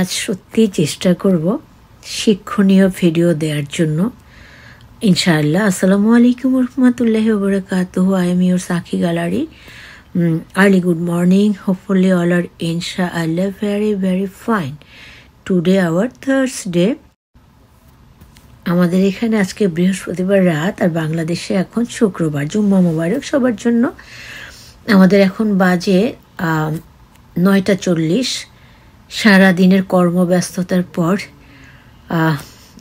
আজ সত্যি চেষ্টা করব শিক্ষণীয় ভিডিও দেওয়ার জন্য ইনশাআল্লাহ। আসসালামু আলাইকুম রহমতুল্লাহি ওয়া বারাকাতুহু। I am your Sakhi Gallery. Early good morning. Hopefully all are inshallah very fine. Today our Thursday. আমাদের এখানে আজকে বৃহস্পতিবার রাত আর বাংলাদেশে এখন শুক্রবার। জুম্মা মোবারক সবার জন্য। আমাদের এখন বাজে 9:40। সারাদিনের কর্মব্যস্ততার পর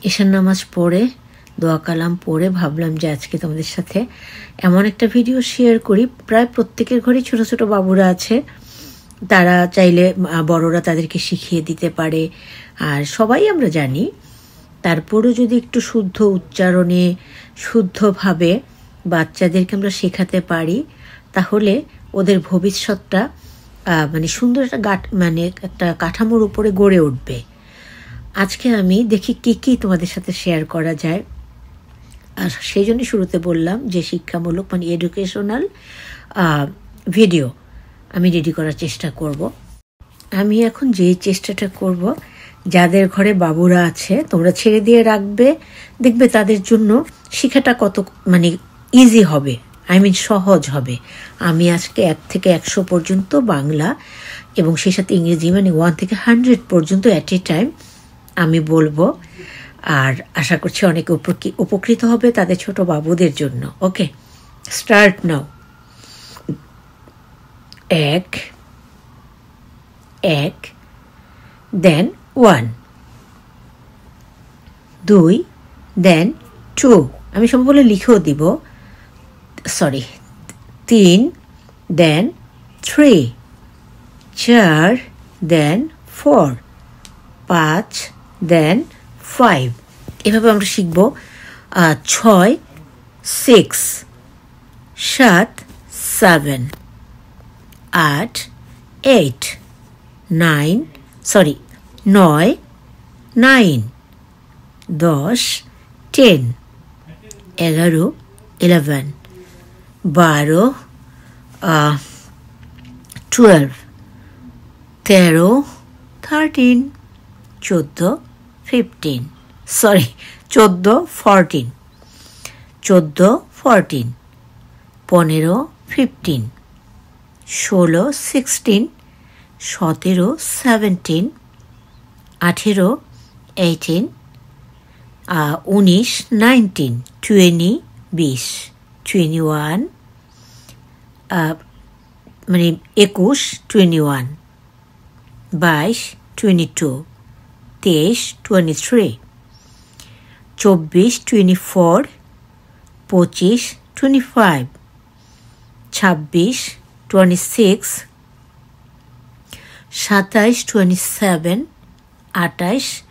ঈশান নামাজ পড়ে দোয়া কালাম পড়ে ভাবলাম যে আজকে তোমাদের সাথে এমন একটা ভিডিও শেয়ার করি। প্রায় প্রত্যেকের ঘরে ছোট ছোট বাবুরা আছে, তারা চাইলে বড়রা তাদেরকে শিখিয়ে দিতে পারে, আর সবাই আমরা জানি। তারপরও যদি একটু শুদ্ধ উচ্চারণে শুদ্ধভাবে বাচ্চাদেরকে আমরা শেখাতে পারি, তাহলে ওদের ভবিষ্যৎটা মানে সুন্দর একটা কাঠামোর উপরে গড়ে উঠবে। আজকে আমি দেখি কি তোমাদের সাথে শেয়ার করা যায়, আর সেই জন্য শুরুতে বললাম যে শিক্ষামূলক এডুকেশনাল ভিডিও আমি রেডি করার চেষ্টা করব। আমি এখন যে চেষ্টাটা করব, যাদের ঘরে বাবুরা আছে তোমরা ছেড়ে দিয়ে রাখবে, দেখবে তাদের জন্য শেখাটা কত ইজি হবে, সহজ হবে। আমি আজকে 1 থেকে 100 পর্যন্ত বাংলা এবং সেই সাথে ইংরেজি 1 থেকে 100 পর্যন্ত অ্যাট এ টাইম আমি বলবো, আর আশা করছি অনেকে উপকৃত হবে তাদের ছোট বাবুদের জন্য। ওকে, স্টার্ট নাও। 1 দেন 1, 2 দেন 2, আমি সব বলে লিখেও দিব, 3 দেন 3, 4 দেন 4, 5 দেন 5। এভাবে আমরা শিখব। 6 6, 7 7, 8 8, 9 9, 10 10, 11 11, 12 12, 13 13, 14 15, 14 14, 15 15, 16 16, 17 17, 18 18, 19 19, 20 20, 21 21 21, 22 22, 23 23, 24 24, 25 25, 26 26, 27 27, 28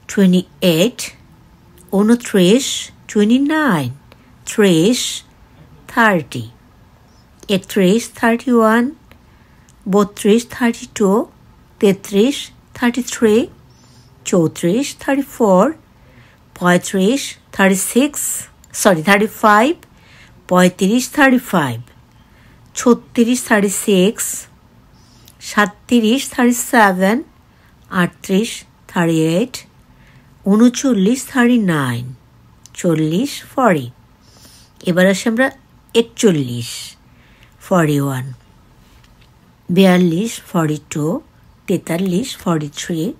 28, 29 29, 30 30, 31 31, 32 32, 33 33, 34 34, 35 36, 35, 35 35, 36 36, 37 37, 38 38, 39 39, 40 40। এবার আসি আমরা 41 41, 42 42, 43 43,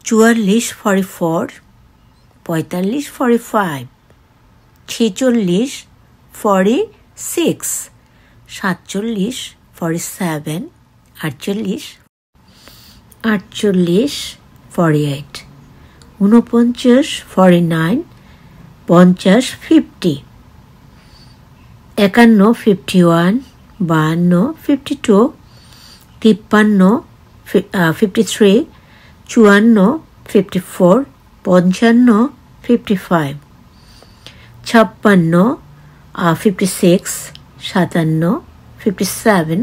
44 44, 45 45, 46 46, 47 47, 48 48, 48, 49 49, 50 50, 51 51, 52 52, 53 53, 54 54, 55 55, 56 56, 57 57,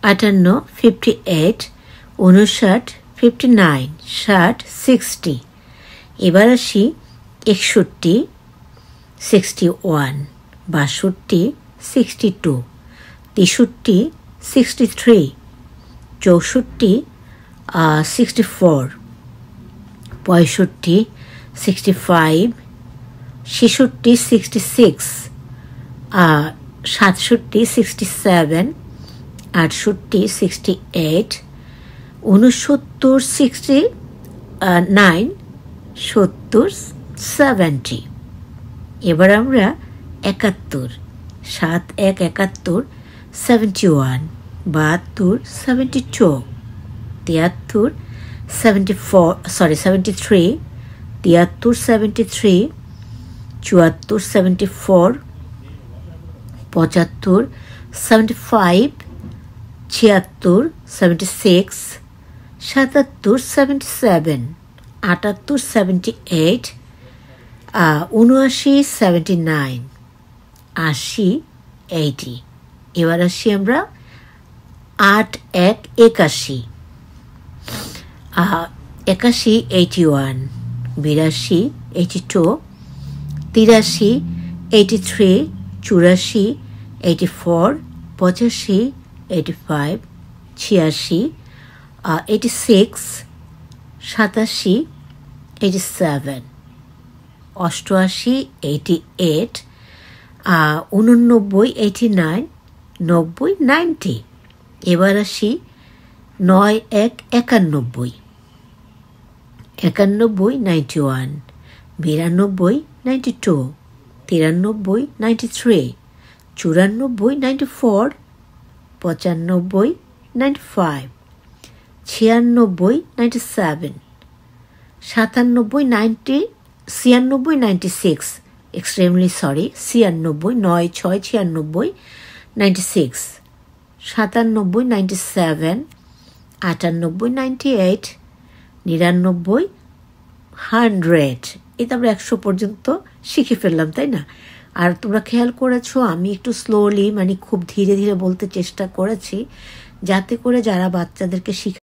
58 58, 59 59, 60 60। এবার আসি 61 61, 62 62, 63 63, 64 64, 65, 65, 66, 66, 67, 67, 68, 68, 69, 69, 70, 70। এবার আমরা 71, 7 1 71, 71, 72, 72, 73, 74, 73, 73, 73, 74, 74, 75, 75, 76, 76, 77, 77, 78, 78, 79, 79, 80, 80। এবার আসি আমরা 8 1 81, 81, 81, 82, 82, 83, 83, 84, 84, 85, 85, 86, 86, 87, 87, 88, 88, 89, 89, 90, 90। এবার আসি 9 1 91, 91, 91, 92, 92, 93, 93, 94, 94, 95, 95, 96, 97, 97, 90, 96, 96, extremely sorry, 96, 9 6, 96, 96, 97, 97, 98, 98, 99, 100। এটা আমরা 100 পর্যন্ত শিখে ফেললাম, তাই না? আর তোমরা খেয়াল করেছো আমি একটু স্লোলি মানে খুব ধীরে ধীরে বলতে চেষ্টা করেছি, যাতে করে যারা বাচ্চাদেরকে